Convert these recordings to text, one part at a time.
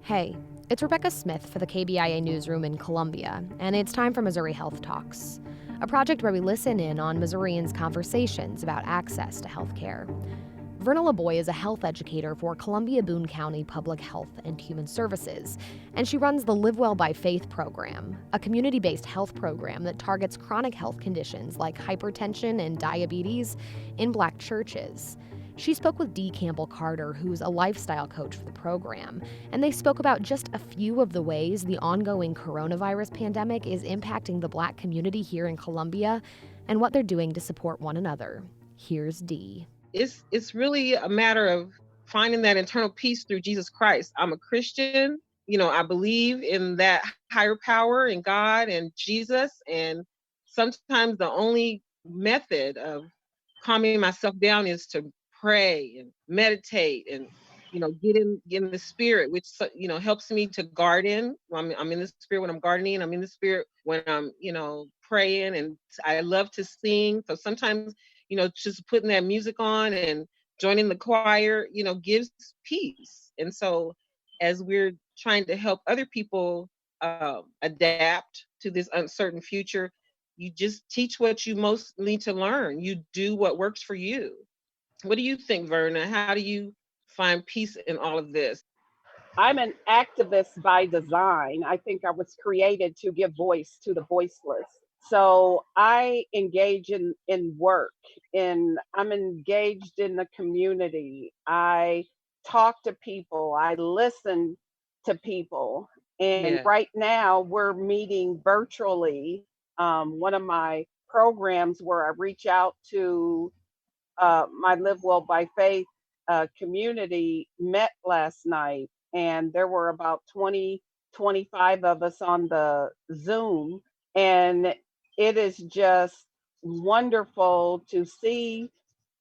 Hey, it's Rebecca Smith for the KBIA Newsroom in Columbia, and it's time for Missouri Health Talks, a project where we listen in on Missourians' conversations about access to health care. Verna Laboy is a health educator for Columbia Boone County Public Health and Human Services, and she runs the Live Well by Faith program, a community-based health program that targets chronic health conditions like hypertension and diabetes in Black churches. She spoke with Dee Campbell-Carter, who's a lifestyle coach for the program, and they spoke about just a few of the ways the ongoing coronavirus pandemic is impacting the Black community here in Columbia and what they're doing to support one another. Here's Dee. It's really a matter of finding that internal peace through Jesus Christ. I'm a Christian. I believe in that higher power in God and Jesus. And sometimes the only method of calming myself down is to pray and meditate and get in the spirit, which helps me to garden. I'm in the spirit when I'm gardening. I'm in the spirit when I'm praying, and I love to sing. So sometimes just putting that music on and joining the choir gives peace. And so as we're trying to help other people adapt to this uncertain future, you just teach what you most need to learn. You do what works for you. What do you think, Verna? How do you find peace in all of this? I'm an activist by design. I think I was created to give voice to the voiceless. So I engage in work, and I'm engaged in the community. I talk to people, I listen to people. And Yeah. right now we're meeting virtually. One of my programs where I reach out to my Live Well by Faith community met last night, and there were about 20, 25 of us on the Zoom. And it is just wonderful to see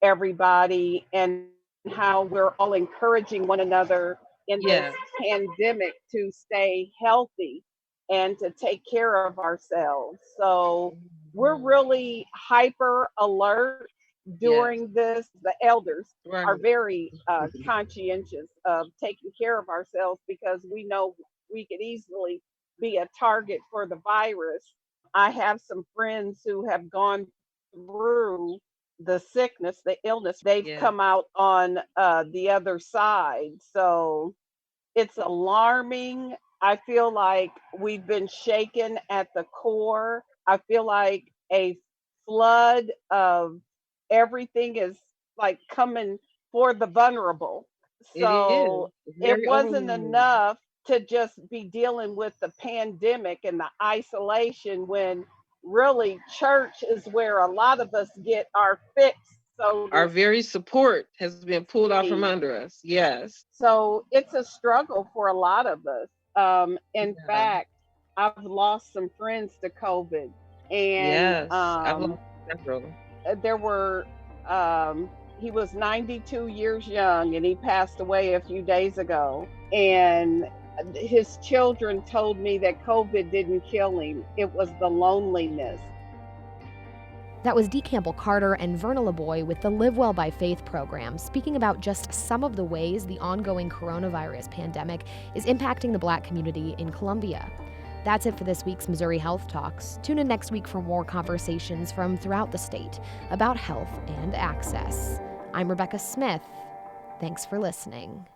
everybody and how we're all encouraging one another in this Yeah. pandemic to stay healthy and to take care of ourselves. So we're Mhm. really hyper alert Yes. during this. The elders Right. are very conscientious of taking care of ourselves because we know we could easily be a target for the virus. I have some friends who have gone through the sickness, the illness. They've Yeah. come out on the other side. So it's alarming. I feel like we've been shaken at the core. I feel like a flood of everything is like coming for the vulnerable. It is. So It's it very wasn't overwhelming. enough to just be dealing with the pandemic and the isolation when really church is where a lot of us get our fix, so to Our very support has been pulled out from speak. under us. Yes. So it's a struggle for a lot of us. In Yeah. fact, I've lost some friends to COVID, and Yes. I've lost several. there were, he was 92 years young and he passed away a few days ago. And his children told me that COVID didn't kill him, it was the loneliness. That was Dee Campbell-Carter and Verna Laboy with the Live Well by Faith program, speaking about just some of the ways the ongoing coronavirus pandemic is impacting the Black community in Columbia. That's it for this week's Missouri Health Talks. Tune in next week for more conversations from throughout the state about health and access. I'm Rebecca Smith. Thanks for listening.